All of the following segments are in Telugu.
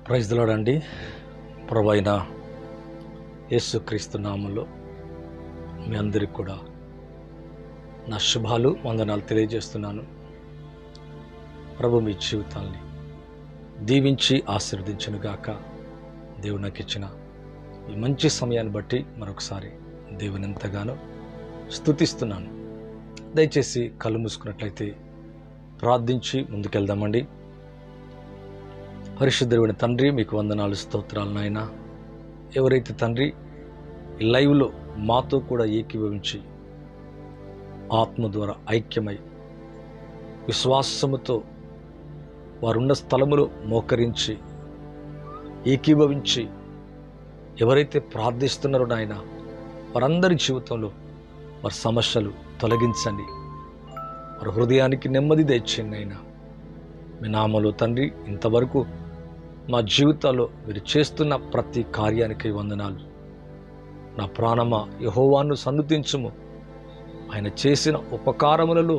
ప్రైజ్ ది లార్డ్ అండి. ప్రభువైన యేసుక్రీస్తు నామములో మీ అందరికి కూడా నా శుభాలు వందనాలు తెలియజేస్తున్నాను. ప్రభు మీ జీవితాల్ని దీవించి ఆశీర్వదించును గాక. దేవుడు నాకు ఇచ్చిన ఈ మంచి సమయాన్ని బట్టి మరొకసారి దేవుని ఎంతగానో స్తుతిస్తున్నాను. దయచేసి కళ్ళు మూసుకున్నట్లయితే ప్రార్థించి ముందుకెళ్దామండి. పరిశుద్ధుడైన తండ్రి, మీకు వందనాలు, స్తోత్రాలు నాయన. ఎవరైతే తండ్రి ఈ లైవ్లో మాతో కూడా ఏకీభవించి ఆత్మ ద్వారా ఐక్యమై విశ్వాసముతో వారున్న స్థలములో మోకరించి ఏకీభవించి ఎవరైతే ప్రార్థిస్తున్నారో నాయన, వారందరి జీవితంలో వారి సమస్యలు తొలగించండి, వారి హృదయానికి నెమ్మది తెచ్చింది అయినా మీ నామములో తండ్రి. ఇంతవరకు మా జీవితాల్లో మీరు చేస్తున్న ప్రతి కార్యానికి వందనాలు. నా ప్రాణమా యెహోవాను సన్నుతించుము, ఆయన చేసిన ఉపకారములలో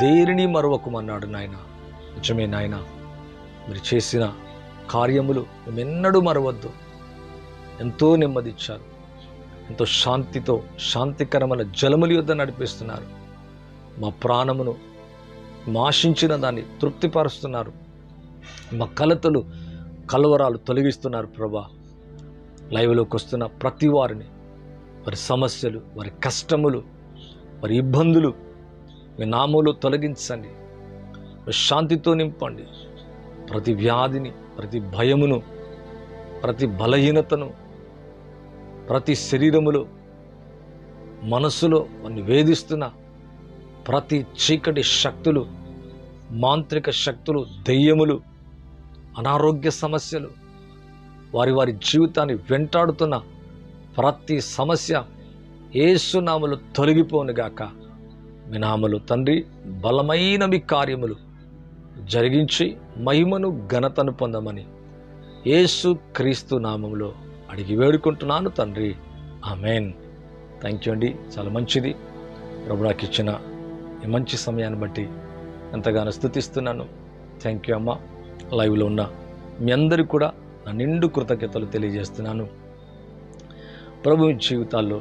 దేనిని మరవకుమన్నాడు నాయన. నిజమే నాయన, మీరు చేసిన కార్యములు మేమెన్నడూ మరవద్దు. ఎంతో నెమ్మదిచ్చారు, ఎంతో శాంతితో శాంతికరమైన జలముల యొద్ద నడిపిస్తున్నారు. మా ప్రాణమును ఆశించిన దాన్ని తృప్తిపరుస్తున్నారు. మా కలతలు కలవరాలు తొలగిస్తున్నారు. ప్రభా, లైవ్లోకి వస్తున్న ప్రతి వారిని, వారి సమస్యలు, వారి కష్టములు, వారి ఇబ్బందులు మీ నామములో తొలగించండి, శాంతితో నింపండి. ప్రతి వ్యాధిని, ప్రతి భయమును, ప్రతి బలహీనతను, ప్రతి శరీరములో మనసులో వారిని వేధిస్తున్న ప్రతి చీకటి శక్తులు, మాంత్రిక శక్తులు, దెయ్యములు, అనారోగ్య సమస్యలు, వారి వారి జీవితాన్ని వెంటాడుతున్న ప్రతి సమస్య యేసు నామములో తొలగిపోనుగాక. మీ నామములో తండ్రి బలమైన మీ కార్యములు జరిగించి మహిమను ఘనతను పొందమని యేసు క్రీస్తు నామములో అడిగి వేడుకుంటున్నాను తండ్రి, ఆమేన్. థ్యాంక్ యూ అండి. చాలా మంచిది. ప్రభు నాకు ఇచ్చిన ఈ మంచి సమయాన్ని బట్టి ఎంతగానో స్తుతిస్తున్నాను. థ్యాంక్ యూ అమ్మ. లైవ్లో ఉన్న మీ అందరికీ కూడా నా నిండు కృతజ్ఞతలు తెలియజేస్తున్నాను. ప్రభు జీవితాల్లో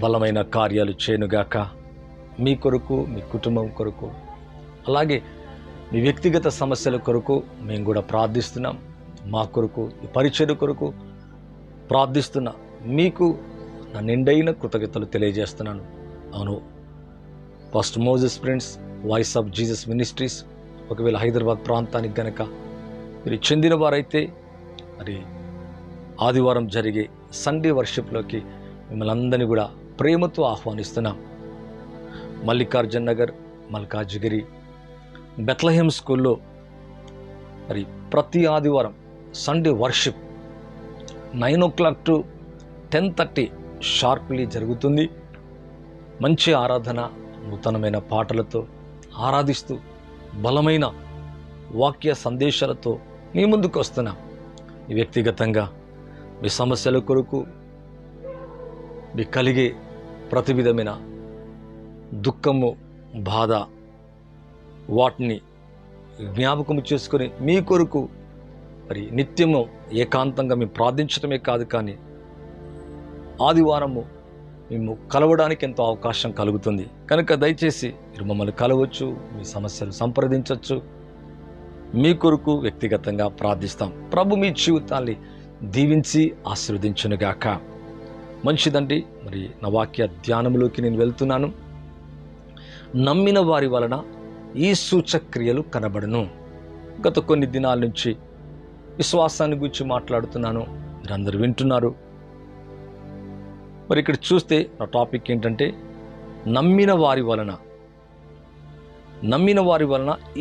బలమైన కార్యాలు చేయనుగాక. మీ కొరకు, మీ కుటుంబం కొరకు, అలాగే మీ వ్యక్తిగత సమస్యల కొరకు మేము కూడా ప్రార్థిస్తున్నాం. మా కొరకు, ఈ పరిచర్య కొరకు ప్రార్థిస్తున్నా మీకు నా నిండైన కృతజ్ఞతలు తెలియజేస్తున్నాను. అవును, first Moses friends, voice of Jesus ministries ఒకవేళ హైదరాబాద్ ప్రాంతానికి గనక మీరు చెందిన వారైతే మరి ఆదివారం జరిగే సండే వర్షిప్లోకి మిమ్మల్ని అందరినీ కూడా ప్రేమతో ఆహ్వానిస్తున్నాం. మల్లికార్జున్ నగర్, మల్కాజ్గిరి, బెత్లెహేమ్ స్కూల్లో మరి ప్రతి ఆదివారం Sunday worship 9 o'clock to 10:30 sharply జరుగుతుంది. మంచి ఆరాధన, నూతనమైన పాటలతో ఆరాధిస్తూ బలమైన వాక్య సందేశాలతో మీ ముందుకు వస్తున్నాం. ఈ వ్యక్తిగతంగా మీ సమస్యల కొరకు, మీకు కలిగే ప్రతి విధమైన దుఃఖము, బాధ, వాటిని జ్ఞాపకం చేసుకొని మీ కొరకు మరి నిత్యము ఏకాంతంగా మేము ప్రార్థించడమే కాదు, కానీ ఆదివారము మేము కలవడానికి ఎంతో అవకాశం కలుగుతుంది. కనుక దయచేసి మీరు మమ్మల్ని కలవచ్చు, మీ సమస్యలు సంప్రదించవచ్చు. మీ కొరకు వ్యక్తిగతంగా ప్రార్థిస్తాం. ప్రభు మీ జీవితాన్ని దీవించి ఆశీర్వదించునుగాక. మంచిదండి. మరి నా వాక్య ధ్యానంలోకి నేను వెళ్తున్నాను. నమ్మిన వారి వలన ఈ సూచక్రియలు కనబడును. గత కొన్ని దినాల నుంచి విశ్వాసాన్ని గురించి మాట్లాడుతున్నాను, మీరందరూ వింటున్నారు. మరి ఇక్కడ చూస్తే నా టాపిక్ ఏంటంటే నమ్మిన వారి వలన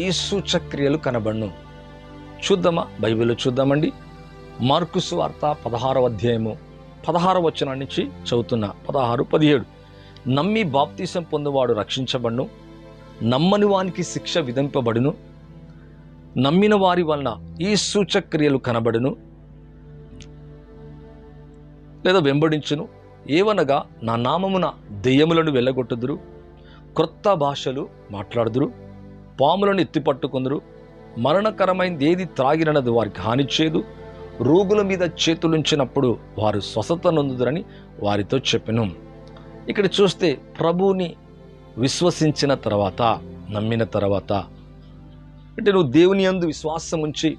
ఈ సూచక్రియలు కనబడును. చూద్దామా? బైబిల్లో చూద్దామండి. మార్కు సువార్త 16వ అధ్యాయము 16వ వచనం నుంచి చదువుతున్నా. 16, 17. నమ్మి బాప్తీసం పొందువాడు రక్షించబడును, నమ్మని వానికి శిక్ష విధింపబడును. నమ్మిన వారి వలన ఈ సూచక్రియలు కనబడును లేదా వెంబడించును. ఏవనగా నా నామమున దెయ్యములను వెళ్ళగొట్టుదురు, క్రొత్త భాషలు మాట్లాడుదురు, పాములను ఎత్తిపట్టుకుందురు, మరణకరమైనది ఏది త్రాగినది వారికి హానిచ్చేదు, రోగుల మీద చేతులుంచినప్పుడు వారు స్వస్థత నొందుదురని వారితో చెప్పెను. ఇక్కడ చూస్తే ప్రభువుని విశ్వసించిన తర్వాత, నమ్మిన తర్వాత, అంటే నువ్వు దేవుని యందు విశ్వాసం ఉంచి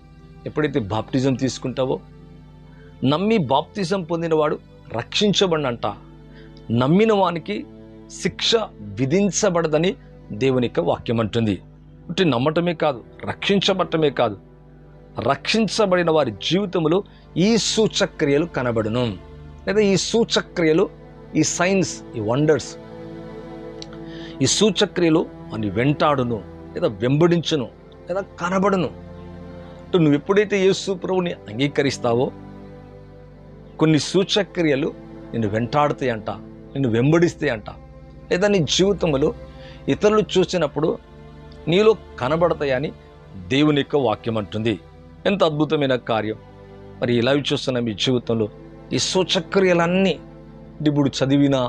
ఎప్పుడైతే బాప్టిజం తీసుకుంటావో, నమ్మి బాప్తిజం పొందినవాడు రక్షించబడినంట. నమ్మిన వానికి శిక్ష విధించబడదని దేవుని యొక్క వాక్యం అంటుంది. అంటే నమ్మటమే కాదు, రక్షించబడటమే కాదు, రక్షించబడిన వారి జీవితంలో ఈ సూచక్రియలు కనబడును. లేదా ఈ సూచక్రియలు, ఈ సైన్స్, ఈ వండర్స్, ఈ సూచక్రియలు అని వెంటాడును, లేదా వెంబడించును, లేదా కనబడును. అంటే నువ్వు ఎప్పుడైతే యేసు ప్రభువుని అంగీకరిస్తావో కొన్ని సూచక్రియలు నిన్ను వెంటాడుతాయంట, నిన్ను వెంబడిస్తాయంట. లేదా నీ జీవితంలో ఇతరులు చూసినప్పుడు నీలో కనబడతాయని దేవుని యొక్క వాక్యం అంటుంది. ఎంత అద్భుతమైన కార్యం! మరి ఇలా చూస్తున్న మీ జీవితంలో ఈ సూచక్రియలన్నీ ఇప్పుడు చదివినా,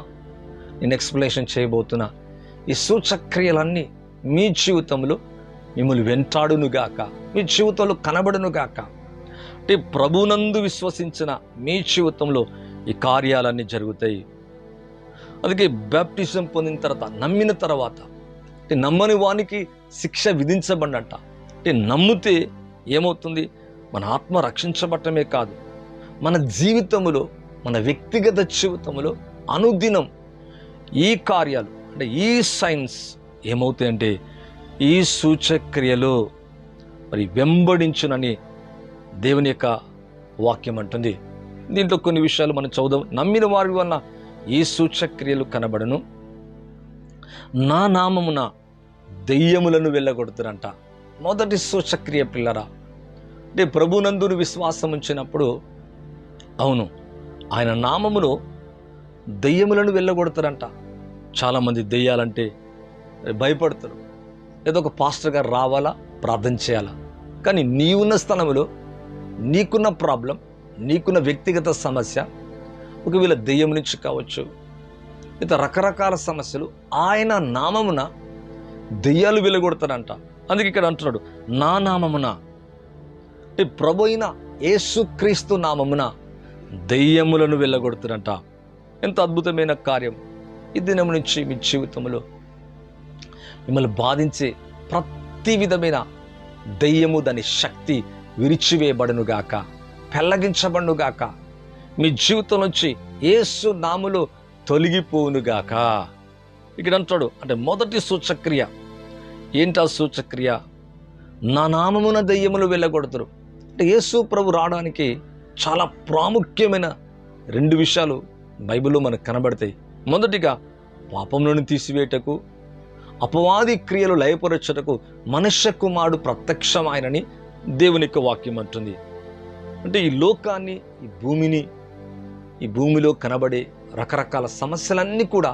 నేను ఎక్స్ప్లెనేషన్ చేయబోతున్నా, ఈ సూచక్రియలన్నీ మీ జీవితంలో మిమ్మల్ని వెంటాడునుగాక, మీ జీవితంలో కనబడునుగాక. అంటే ప్రభునందు విశ్వసించిన మీ జీవితంలో ఈ కార్యాలన్నీ జరుగుతాయి. అందుకే బాప్టిజం పొందిన తర్వాత, నమ్మిన తర్వాత, అంటే నమ్మని వానికి శిక్ష విధించబడినట్ట. అంటే నమ్మితే ఏమవుతుంది? మన ఆత్మ రక్షించబడటమే కాదు, మన జీవితంలో, మన వ్యక్తిగత జీవితంలో అనుదినం ఈ కార్యాలు, అంటే ఈ సైన్స్ ఏమవుతాయంటే ఈ సూచక్రియలు మరి వెంబడించునని దేవుని యొక్క వాక్యం అంటుంది. దీంట్లో కొన్ని విషయాలు మనం చదువుదాం. నమ్మిన వారి వలన ఈ సూచక్రియలు కనబడను, నా నామమున దెయ్యములను వెళ్ళగొడుతురంట. మొదటి సూచక్రియ పిల్లరా, అంటే ప్రభునందును విశ్వాసం ఉంచినప్పుడు, అవును, ఆయన నామములో దెయ్యములను వెళ్ళగొడతారంట. చాలామంది దెయ్యాలంటే భయపడతారు. ఏదో ఒక పాస్టర్ గారు రావాలా, ప్రార్థన చేయాలా. కానీ నీవున్న స్థలంలో నీకున్న ప్రాబ్లం, నీకున్న వ్యక్తిగత సమస్య, ఒకవేళ దెయ్యం నుంచి కావచ్చు, ఇతర రకరకాల సమస్యలు, ఆయన నామమున దెయ్యాలు వెళ్ళగొడతారంట. అందుకే ఇక్కడ అంటున్నాడు, నా నామమున, అంటే ప్రభు అయిన యేసుక్రీస్తు నామమున దెయ్యములను వెళ్ళగొడుతారంట. ఎంత అద్భుతమైన కార్యం! ఈ దినం నుంచి మీ జీవితంలో మిమ్మల్ని బాధించే ప్రతి విధమైన దెయ్యము, దాని శక్తి విరిచివేయబడునుగాక, పెళ్ళగించబడునుగాక, మీ జీవితం నుంచి యేసు నామములో తొలగిపోవునుగాక. ఇక్కడ అంటాడు, అంటే మొదటి సూచక్రియ ఏంటా సూచక్రియ? నా నామమున దెయ్యములు వెళ్ళగొడతారు. అంటే యేసు ప్రభు రావడానికి చాలా ప్రాముఖ్యమైన 2 విషయాలు బైబిల్లో మనకు కనబడతాయి. మొదటిగా పాపంలోని తీసివేయటకు, అపవాది క్రియలు లయపరచుటకు మనుష్య కుమారుడు ప్రత్యక్షమాయనని దేవుని యొక్క వాక్యం అంటుంది. అంటే ఈ లోకాన్ని, ఈ భూమిలో కనబడే రకరకాల సమస్యలన్నీ కూడా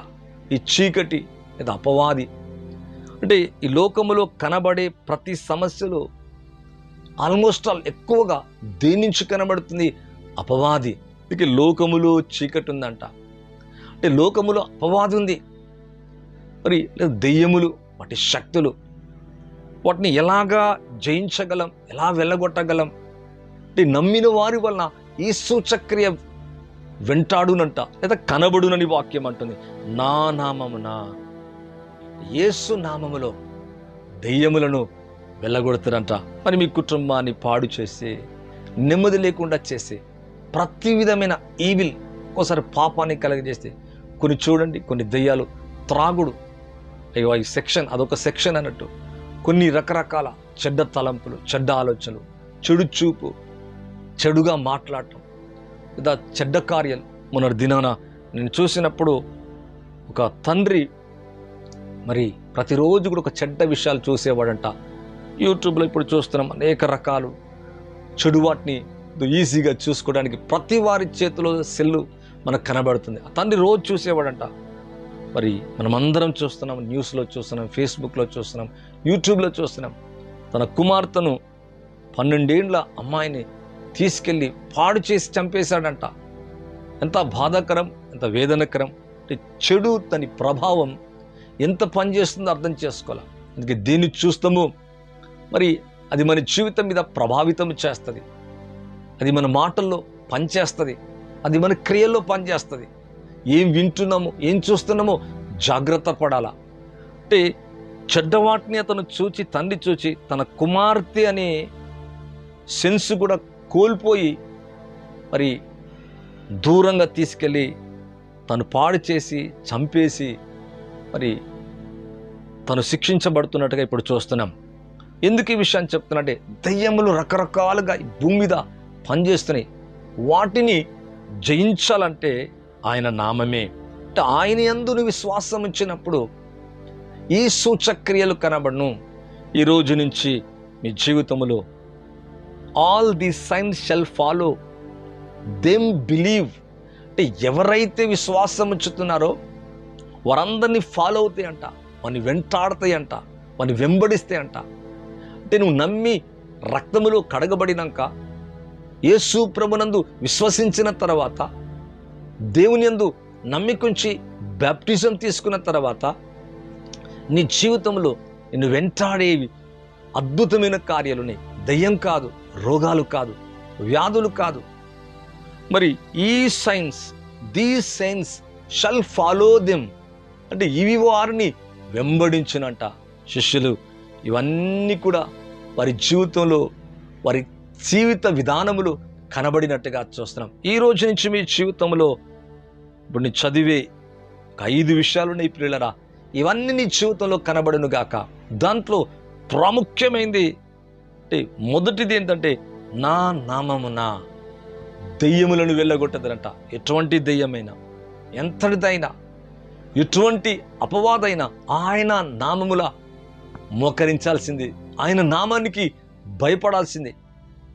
ఈ చీకటి లేదా అపవాది, అంటే ఈ లోకములో కనబడే ప్రతి సమస్యలు ఆల్మోస్ట్ ఆల్ ఎక్కువగా దేని నుంచి కనబడుతుంది? అపవాది. ఇక లోకములో చీకటి ఉందంట, అంటే లోకములో అపవాది ఉంది. మరి దెయ్యములు, వాటి శక్తులు, వాటిని ఎలాగా జయించగలం, ఎలా వెళ్ళగొట్టగలం? అంటే నమ్మిన వారి వలన ఈ సూచక్రియ వెంటాడునంట, లేదా కనబడునని వాక్యం అంటుంది. నా నామమున, యేసు నామములో దెయ్యములను వెళ్ళగొడతారంట. మరి మీ కుటుంబాన్ని పాడు చేసి, నెమ్మది లేకుండా చేసి, ప్రతి విధమైన ఈవిల్, ఒకసారి పాపాన్ని కలగజేస్తే, కొన్ని చూడండి, కొన్ని దెయ్యాలు త్రాగుడు, అయ్యో ఈ సెక్షన్, అదొక సెక్షన్ అన్నట్టు, కొన్ని రకరకాల చెడ్డ తలంపులు, చెడ్డ ఆలోచనలు, చెడు చూపు, చెడుగా మాట్లాడటం, లేదా చెడ్డ కార్యాలు. మొన్నటి దినాన నేను చూసినప్పుడు ఒక తండ్రి మరి ప్రతిరోజు కూడా ఒక చెడ్డ విషయాలు చూసేవాడంట. యూట్యూబ్లో ఇప్పుడు చూస్తున్నాం అనేక రకాలు చెడు, వాటిని ఈజీగా చూసుకోవడానికి ప్రతి వారి చేతిలో సెల్లు మనకు కనబడుతుంది. ఆ తండ్రి రోజు చూసేవాడంట. మరి మనమందరం చూస్తున్నాం, న్యూస్లో చూస్తున్నాం, ఫేస్బుక్లో చూస్తున్నాం, యూట్యూబ్లో చూస్తున్నాం. తన కుమార్తెను 12 ఏళ్ల అమ్మాయిని తీసుకెళ్ళి పాడు చేసి చంపేశాడంట. ఎంత బాధాకరం, ఎంత వేదనకరం! అంటే చెడు, దాని ప్రభావం ఎంత పనిచేస్తుందో అర్థం చేసుకోవాలి. అందుకే దీన్ని చూస్తాము, మరి అది మన జీవితం మీద ప్రభావితం చేస్తుంది. అది మన మాటల్లో పనిచేస్తుంది, అది మన క్రియల్లో పనిచేస్తుంది. ఏం వింటున్నామో ఏం చూస్తున్నామో జాగ్రత్త పడాలా. అంటే చెడ్డవాటిని అతను చూచి, తండ్రి చూచి తన కుమార్తె అనే సెన్స్ కూడా కోల్పోయి మరి దూరంగా తీసుకెళ్ళి తను పాడు చేసి చంపేసి మరి తను శిక్షించబడుతున్నట్టుగా ఇప్పుడు చూస్తున్నాం. ఎందుకు ఈ విషయాన్ని చెప్తున్నట్టే, దయ్యములు రకరకాలుగా ఈ భూమి మీద పనిచేస్తున్నాయి. వాటిని జయించాలంటే ఆయన నామమే. అంటే ఆయన యందు విశ్వాసం ఉంచినప్పుడు ఈ సూచక్రియలు కనబడును. ఈ రోజు నుంచి మీ జీవితంలో all the science shell follow them believe. అంటే ఎవరైతే విశ్వాసం ఉంచుతున్నారో వారందరినీ ఫాలో అవుతాయి అంట, వారిని వెంటాడతాయి అంట, వారిని వెంబడిస్తాయి అంట. అంటే నువ్వు నమ్మి రక్తములో కడగబడినాక, యేసు ప్రభునందు విశ్వసించిన తర్వాత, దేవుని యందు నమ్మికుంచి బాప్టిజం తీసుకున్న తర్వాత నీ జీవితంలో నిన్ను వెంటాడేవి అద్భుతమైన కార్యాలున్నాయి. దయ్యం కాదు, రోగాలు కాదు, వ్యాధులు కాదు. మరి ఈ science, these science shall follow them. అంటే ఇవి వారిని వెంబడించినంట శిష్యులు. ఇవన్నీ కూడా వారి జీవితంలో, వారి జీవిత విధానములు కనబడినట్టుగా చూస్తున్నాం. ఈ రోజు నుంచి మీ జీవితంలో ఇప్పుడు నీ చదివే ఒక 5 విషయాలు ఉన్నాయి ప్రియులరా, ఇవన్నీ నీ జీవితంలో కనబడును గాక. దాంట్లో ప్రాముఖ్యమైనది అంటే మొదటిది ఏంటంటే, నా నామమున దెయ్యములను వెళ్ళగొట్టదనంట. ఎటువంటి దెయ్యమైనా, ఎంతటిదైనా, ఎటువంటి అపవాదైనా ఆయన నామముల మోకరించాల్సింది, ఆయన నామానికి భయపడాల్సింది.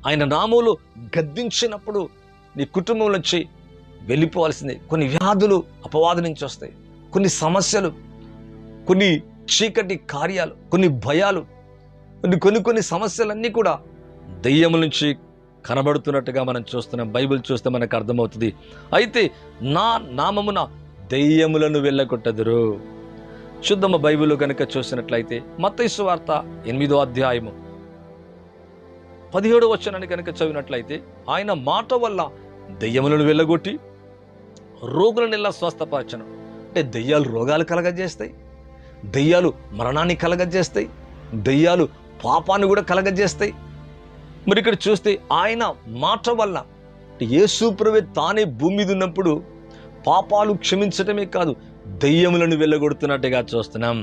ఆయన నామంలో గద్దించినప్పుడు నీ కుటుంబం నుంచి వెళ్ళిపోవాల్సిందే. కొన్ని వ్యాధులు అపవాదం నుంచి వస్తాయి, కొన్ని సమస్యలు, కొన్ని చీకటి కార్యాలు, కొన్ని భయాలు, కొన్ని సమస్యలన్నీ కూడా దెయ్యముల నుంచి కనబడుతున్నట్టుగా మనం చూస్తున్నాం. బైబిల్ చూస్తే మనకు అర్థమవుతుంది. అయితే నా నామమున దెయ్యములను వెళ్ళగొట్టదురు. శుద్ధమ బైబిల్ కనుక చూసినట్లయితే మత్తయి సువార్త 8వ అధ్యాయము 17వ వచనాన్ని కనుక చదివినట్లయితే, ఆయన మాట వల్ల దెయ్యములను వెళ్ళగొట్టి రోగులనెల్లా స్వస్థపరచను. అంటే దెయ్యాలు రోగాలు కలగజేస్తాయి, దెయ్యాలు మరణాన్ని కలగజేస్తాయి, దెయ్యాలు పాపాన్ని కూడా కలగజేస్తాయి. మరి ఇక్కడ చూస్తే ఆయన మాట వల్ల, యేసు ప్రభువే తానే భూమి మీద ఉన్నప్పుడు పాపాలు క్షమించటమే కాదు, దెయ్యములను వెళ్ళగొడుతున్నట్టుగా చూస్తున్నాం.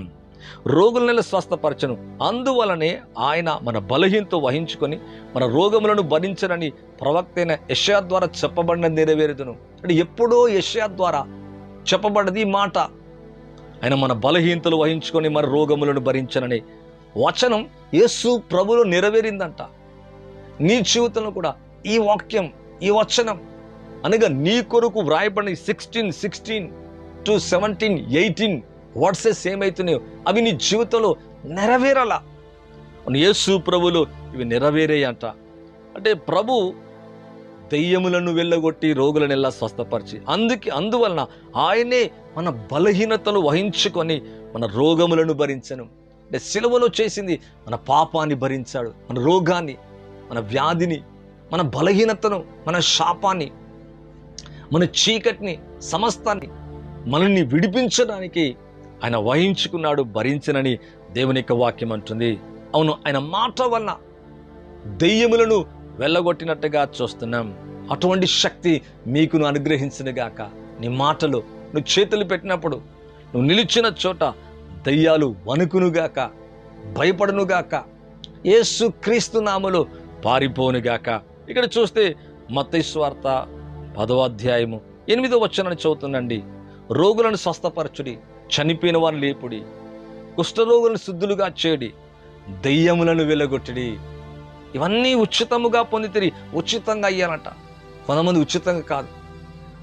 రోగులనెల్లా స్వస్థపరచను. అందువలనే ఆయన మన బలహీనత వహించుకొని మన రోగములను భరించనని ప్రవక్త అయిన యెషయా ద్వారా చెప్పబడిన నెరవేరుదును. అంటే ఎప్పుడో యెషయా ద్వారా చెప్పబడ్డది మాట. ఆయన మన బలహీనతలు వహించుకొని మన రోగములను భరించనని వచనం యేసు ప్రభువులో నెరవేరిందంట. నీ జీవితంలో కూడా ఈ వాక్యం, ఈ వచనం అనగా నీ కొరకు వ్రాయబడిన 16 to 17, 18 వర్సెస్ ఏమైతున్నాయో అవి నీ జీవితంలో నెరవేరాలా. యేసు ప్రభువులో ఇవి నెరవేరేయంట. అంటే ప్రభు దెయ్యములను వెళ్ళగొట్టి రోగులనెల్లా స్వస్థపరిచి, అందువలన ఆయనే మన బలహీనతను వహించుకొని మన రోగములను భరించను. అంటే సిలువలో చేసింది మన పాపాన్ని భరించాడు, మన రోగాన్ని, మన వ్యాధిని, మన బలహీనతను, మన శాపాన్ని, మన చీకటిని, సమస్తాన్ని మనల్ని విడిపించడానికి ఆయన వహించుకున్నాడు, భరించనని దేవుని యొక్క వాక్యం అంటుంది. అవును, ఆయన మాట వలన దెయ్యములను వెళ్ళగొట్టినట్టుగా చూస్తున్నాం. అటువంటి శక్తి మీకును అనుగ్రహించునుగాక. నీ మాటలు నువ్వు చేతులు పెట్టినప్పుడు, నువ్వు నిలిచిన చోట దయ్యాలు వణుకునుగాక, భయపడునుగాక, యేసు క్రీస్తు నామములో పారిపోనుగాక. ఇక్కడ చూస్తే మత్తయి సువార్త 10వ అధ్యాయము 8వ వచనాన్ని చదువుతుండండి. రోగులను స్వస్థపరచుడి, చనిపోయిన వారిని లేపుడి, కుష్ఠరోగులను శుద్ధులుగా చేయడి, దెయ్యములను వెళ్ళగొట్టుడి. ఇవన్నీ ఉచితముగా పొందితిరి. ఉచితంగా అయ్యానంట. కొంతమంది ఉచితంగా కాదు.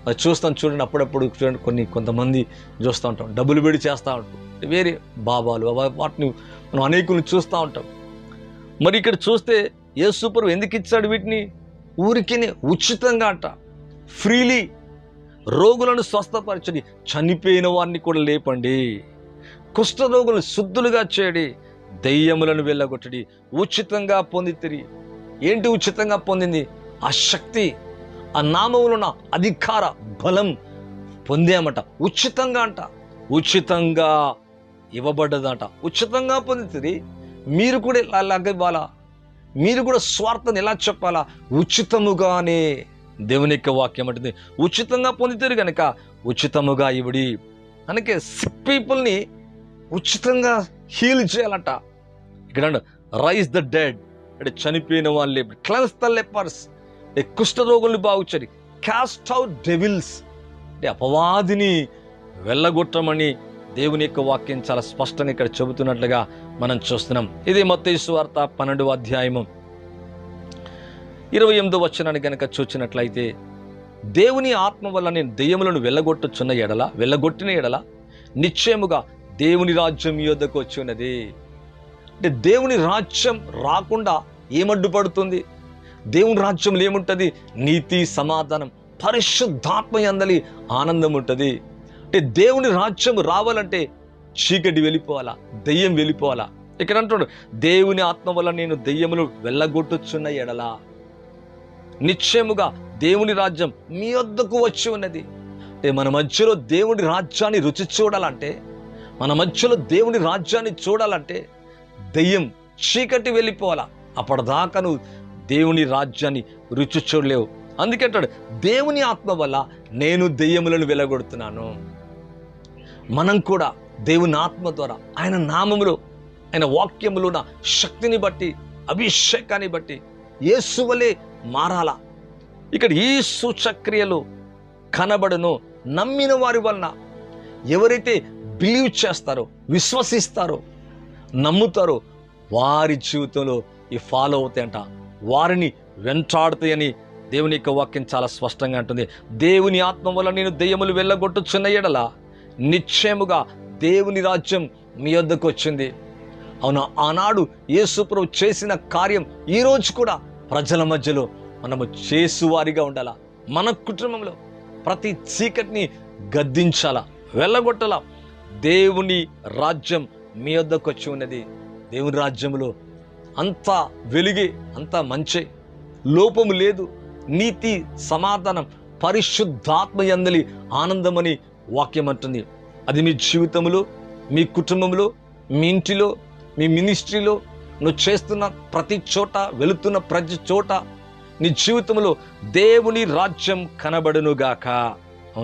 అది చూస్తాం చూడండి, అప్పుడప్పుడు చూడండి, కొంతమంది చూస్తూ ఉంటాం డబ్బులు పెడి చేస్తూ ఉంటాం. వేరే బాబాలు వాటిని మనం అనేకులను చూస్తూ ఉంటాం. మరి ఇక్కడ చూస్తే యేసు ప్రభువు ఎందుకు ఇచ్చాడు వీటిని? ఊరికినే ఉచితంగా అంట, ఫ్రీలీ. రోగులను స్వస్థపరచండి, చనిపోయిన వారిని కూడా లేపండి, కుష్ఠరోగులను శుద్ధులుగా చేయడి, దెయ్యములను వెళ్ళగొట్టడి. ఉచితంగా పొందితిరి. ఏంటి ఉచితంగా పొందింది? ఆ శక్తి, ఆ నామములో ఉన్న అధికార బలం పొందామట. ఉచితంగా అంట, ఉచితంగా ఇవ్వబడ్డదట. ఉచితంగా పొందుతుంది. మీరు కూడా అలాగే ఇవ్వాలా? మీరు కూడా స్వార్థను ఎలా చెప్పాలా? ఉచితముగానే. దేవుని యొక్క వాక్యం అంటుంది ఉచితంగా పొందుతారు కనుక ఉచితముగా ఇవిడి. అందుకే సిక్ పీపుల్ని ఉచితంగా హీల్ చేయాలట. ఇక్కడ రైజ్ ద డెడ్ అంటే చనిపోయిన వాళ్ళు, క్లెన్స్ ద లెపర్స్ కుష్ఠరోగుల్ని బాగు చేయాలి, క్యాస్ట్ అవుట్ డెవిల్స్ అంటే అపవాదిని వెళ్ళగొట్టమని దేవుని యొక్క వాక్యం చాలా స్పష్టంగా ఇక్కడ చెబుతున్నట్లుగా మనం చూస్తున్నాం. ఇది మత్తయి సువార్త 12వ అధ్యాయము 28వ వచనాన్ని గనక చూచినట్లయితే, దేవుని ఆత్మ వల్ల నేను దెయ్యములను వెళ్ళగొట్టిన ఎడల నిశ్చయముగా దేవుని రాజ్యం మీ యొద్దకు వచ్చి ఉన్నది. అంటే దేవుని రాజ్యం రాకుండా ఏమడ్డుపడుతుంది? దేవుని రాజ్యంలో ఏముంటుంది? నీతి, సమాధానం, పరిశుద్ధాత్మ యందలి ఆనందం ఉంటుంది. అంటే దేవుని రాజ్యం రావాలంటే చీకటి వెళ్ళిపోవాలా, దెయ్యం వెళ్ళిపోవాలా. ఇక్కడ అంటున్నాడు, దేవుని ఆత్మ వల్ల నేను దెయ్యములు వెళ్ళగొట్టుచున్న ఎడల నిశ్చయముగా దేవుని రాజ్యం మీ వద్దకు వచ్చి ఉన్నది. అంటే మన మధ్యలో దేవుని రాజ్యాన్ని రుచి చూడాలంటే, మన మధ్యలో దేవుని రాజ్యాన్ని చూడాలంటే దెయ్యం, చీకటి వెళ్ళిపోవాలా. అప్పటిదాకా నువ్వు దేవుని రాజ్యాన్ని రుచి చూడలేవు. అందుకే అంటాడు, దేవుని ఆత్మ వల్ల నేను దెయ్యములను వెళ్ళగొడుతున్నాను. మనం కూడా దేవుని ఆత్మ ద్వారా, ఆయన నామములో, ఆయన వాక్యములో ఉన్న శక్తిని బట్టి, అభిషేకాన్ని బట్టి యేసు వలె మారాలా. ఇక్కడ ఈ సూచక్రియలు కనబడును నమ్మిన వారి వలన. ఎవరైతే బిలీవ్ చేస్తారో, విశ్వసిస్తారో, నమ్ముతారో వారి జీవితంలో ఈ ఫాలో అవుతాయంట, వారిని వెంటాడుతాయని దేవుని యొక్క వాక్యం చాలా స్పష్టంగా అంటుంది. దేవుని ఆత్మ వల్ల నేను దెయ్యములు వెళ్ళగొట్టుచున్న ఎడల నిశ్చయముగా దేవుని రాజ్యం మీ వద్దకు వచ్చింది. అవునా, ఆనాడు యేసు ప్రభు చేసిన కార్యం ఈరోజు కూడా ప్రజల మధ్యలో మనము చేసువారిగా ఉండాలా. మన కుటుంబంలో ప్రతి చీకటిని గద్దించాలా, వెళ్ళగొట్టాలా. దేవుని రాజ్యం మీ వద్దకు వచ్చి ఉన్నది. దేవుని రాజ్యంలో అంతా వెలుగే, అంతా మంచే, లోపము లేదు. నీతి, సమాధానం, పరిశుద్ధాత్మ యందలి ఆనందమని వాక్యం అంటుంది. అది మీ జీవితంలో, మీ కుటుంబంలో, మీ ఇంటిలో, మీ మినిస్ట్రీలో, నువ్వు చేస్తున్న ప్రతి చోట, వెళుతున్న ప్రతి చోట నీ జీవితంలో దేవుని రాజ్యం కనబడునుగాక.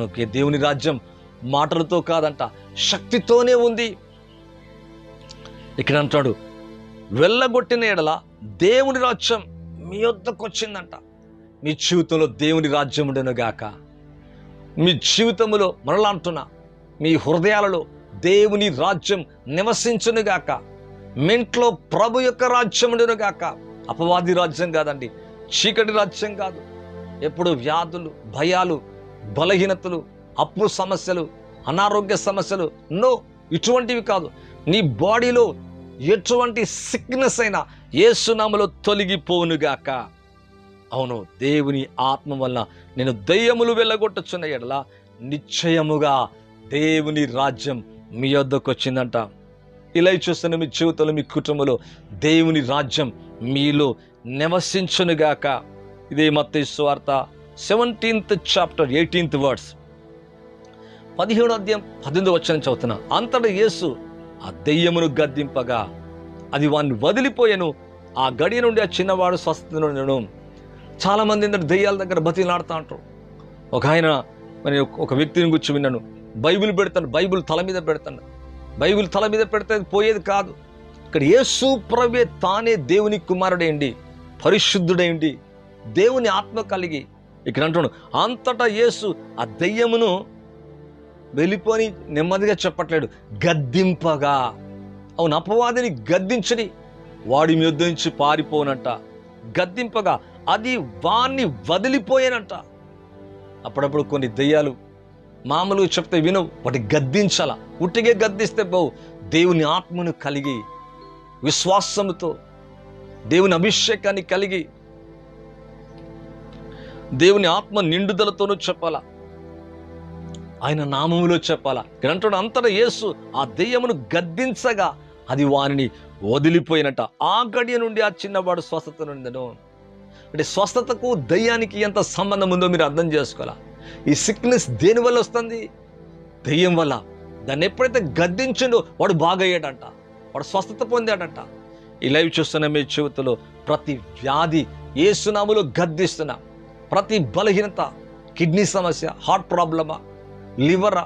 ఓకే, దేవుని రాజ్యం మాటలతో కాదంట, శక్తితోనే ఉంది. ఇక్కడ అంటాడు, వెళ్ళగొట్టిన ఎడల దేవుని రాజ్యం మీ వద్దకు వచ్చిందంట. మీ జీవితంలో దేవుని రాజ్యం ఉండనుగాక. మీ జీవితంలో మరలా అంటున్నా, మీ హృదయాలలో దేవుని రాజ్యం నివసించునుగాక. మీ ఇంట్లో ప్రభు యొక్క రాజ్యం ఉండునుగాక. అపవాది రాజ్యం కాదండి, చీకటి రాజ్యం కాదు. ఎప్పుడు వ్యాధులు, భయాలు, బలహీనతలు, అప్పు సమస్యలు, అనారోగ్య సమస్యలు, నో, ఇటువంటివి కాదు. నీ బాడీలో ఎటువంటి సిక్నెస్ అయినా యేసు నామములో తొలగిపోవునుగాక. అవును, దేవుని ఆత్మ వల్ల నేను దెయ్యములు వెళ్ళగొట్టుచున్న ఎడల నిశ్చయముగా దేవుని రాజ్యం మీ వద్దకు వచ్చిందంట. ఇలా చూస్తున్న మీ జీవితంలో, మీ కుటుంబంలో దేవుని రాజ్యం మీలో నివసించునుగాక. ఇదే మత్తయి సువార్త 17th chapter 18th verse 17వ అధ్యాయం 18వ వచనం చదువుతున్నా. అంతటా యేసు ఆ దెయ్యమును గద్దింపగా అది వాడిని వదిలిపోయాను. ఆ గడియ నుండి ఆ చిన్నవాడు స్వస్థనుండెను. చాలా మంది దెయ్యాల దగ్గర బతిలాడుతూ అంటారు. ఒక ఆయన, మరి ఒక వ్యక్తిని గురించి విన్నాను, బైబిల్ పెడతాను, బైబిల్ తల మీద పెడతాను. బైబిల్ తల మీద పెడితే పోయేది కాదు. ఇక్కడ యేసు ప్రభువే తానే దేవుని కుమారుడేండి, పరిశుద్ధుడేండి, దేవుని ఆత్మ కలిగి. ఇక్కడ అంటున్నాడు, అంతటా యేసు ఆ దెయ్యమును వెళ్ళిపోని నెమ్మదిగా చెప్పట్లేడు, గద్దింపగా. అవును, అపవాదిని గద్దించడి, వాడి మీద నుంచి పారిపోనంట. గద్దింపగా అది వాణ్ణి వదిలిపోయానంట. అప్పుడప్పుడు కొన్ని దెయ్యాలు మామూలుగా చెప్తే వినవు, వాటి గద్దించాల. ఉట్టిగే గద్దిస్తే బావు. దేవుని ఆత్మను కలిగి, విశ్వాసముతో, దేవుని అభిషేకాన్ని కలిగి, దేవుని ఆత్మ నిండుదలతోనూ చెప్పాలా, ఆయన నామములో చెప్పాలా. ఇక్కడ అంటాడు, అంతటా యేసు ఆ దెయ్యమును గద్దించగా అది వారిని వదిలిపోయినట్ట. ఆ గడియ నుండి ఆ చిన్నవాడు స్వస్థత నుండెను. అంటే స్వస్థతకు దయ్యానికి ఎంత సంబంధం ఉందో మీరు అర్థం చేసుకోవాలా. ఈ సిక్నెస్ దేని వల్ల వస్తుంది? దయ్యం వల్ల. దాన్ని ఎప్పుడైతే గద్దించిండో వాడు బాగయ్యాడంట, వాడు స్వస్థత పొందాడంట. ఈ లైవ్ చూస్తున్న మీ జీవితంలో ప్రతి వ్యాధి యేసు నామములో గద్దిస్తున్నా. ప్రతి బలహీనత, కిడ్నీ సమస్య, హార్ట్ ప్రాబ్లమా, లివరా,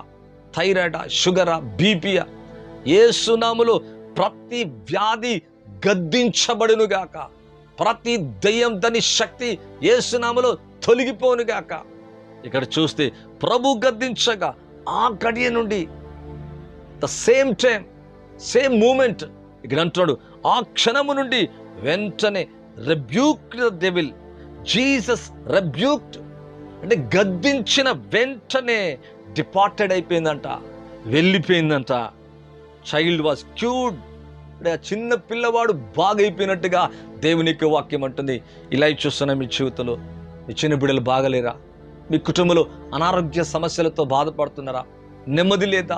థైరాయిడా, షుగరా, బీపీయా, యేసు నామములో ప్రతి వ్యాధి గద్దించబడునుగాక. ప్రతి దయ్యం దాని శక్తి యేసు నామములో తొలగిపోనుగాక. ఇక్కడ చూస్తే ప్రభు గద్దించగా ఆ గడియ నుండి the same time, same moment, ఇక్కడ అంటున్నాడు ఆ క్షణము నుండి వెంటనే rebuked the devil. Jesus rebuked అంటే గద్దించిన వెంటనే డిపార్టెడ్ అయిపోయిందంట, వెళ్ళిపోయిందంట. చైల్డ్ వాజ్ క్యూర్డ్ అంటే ఆ చిన్న పిల్లవాడు బాగైపోయినట్టుగా దేవునికి వాక్యం అంటుంది. ఇలా చూస్తున్నా మీ జీవితంలో మీ చిన్న బిడ్డలు బాగలేరా? మీ కుటుంబంలో అనారోగ్య సమస్యలతో బాధపడుతున్నారా? నెమ్మది లేదా?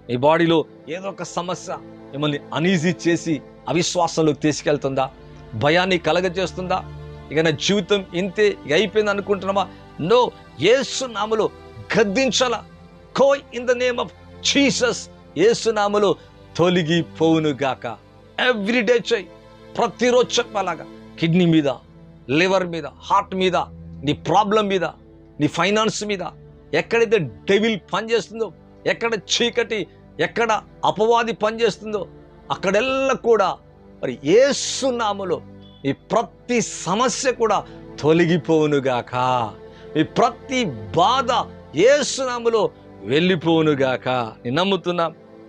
మీ బాడీలో ఏదో ఒక సమస్య మిమ్మల్ని అనీజీ చేసి అవిశ్వాసంలోకి తీసుకెళ్తుందా? భయాన్ని కలగజేస్తుందా? ఇక నా జీవితం ఇంతే, ఇక అయిపోయింది అనుకుంటున్నామా? నో, యేసు నామములో గద్దించాల. Go in the name of Jesus. Yesu నామములో తొలగిపోవునుగాక. ఎవ్రీడే చెయ్యి, ప్రతిరోజు చెప్పాలాగా. కిడ్నీ మీద, లివర్ మీద, హార్ట్ మీద, నీ ప్రాబ్లం మీద, నీ ఫైనాన్స్ మీద, ఎక్కడైతే డెవిల్ పనిచేస్తుందో, ఎక్కడ చీకటి, ఎక్కడ అపవాది పనిచేస్తుందో అక్కడెల్లా కూడా మరి యేసు నామములో ఈ ప్రతి సమస్య కూడా తొలగిపోవునుగాక. ఈ ప్రతి బాధ యేసు నామములో వెళ్ళిపోవునుగాక. నేను నమ్ముతున్నా.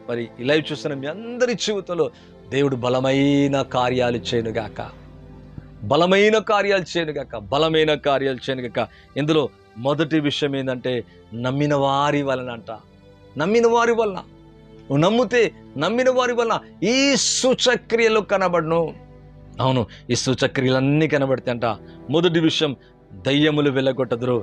మరి ఈ లైవ్ చూస్తున్న మీ అందరి జీవితంలో దేవుడు బలమైన కార్యాలు చేయనుగాక, బలమైన కార్యాలు చేయనుగాక, బలమైన కార్యాలు చేయనుగాక. ఇందులో మొదటి విషయం ఏంటంటే నమ్మిన వారి వలన అంట. నమ్మిన వారి వలన, నువ్వు నమ్మితే నమ్మిన వారి వలన ఈ సూచక్రియలు కనబడును. అవును, ఈ సూచక్రియలన్నీ కనబడితే అంట. మొదటి విషయం, దయ్యములు వెళ్ళగొట్టదురు.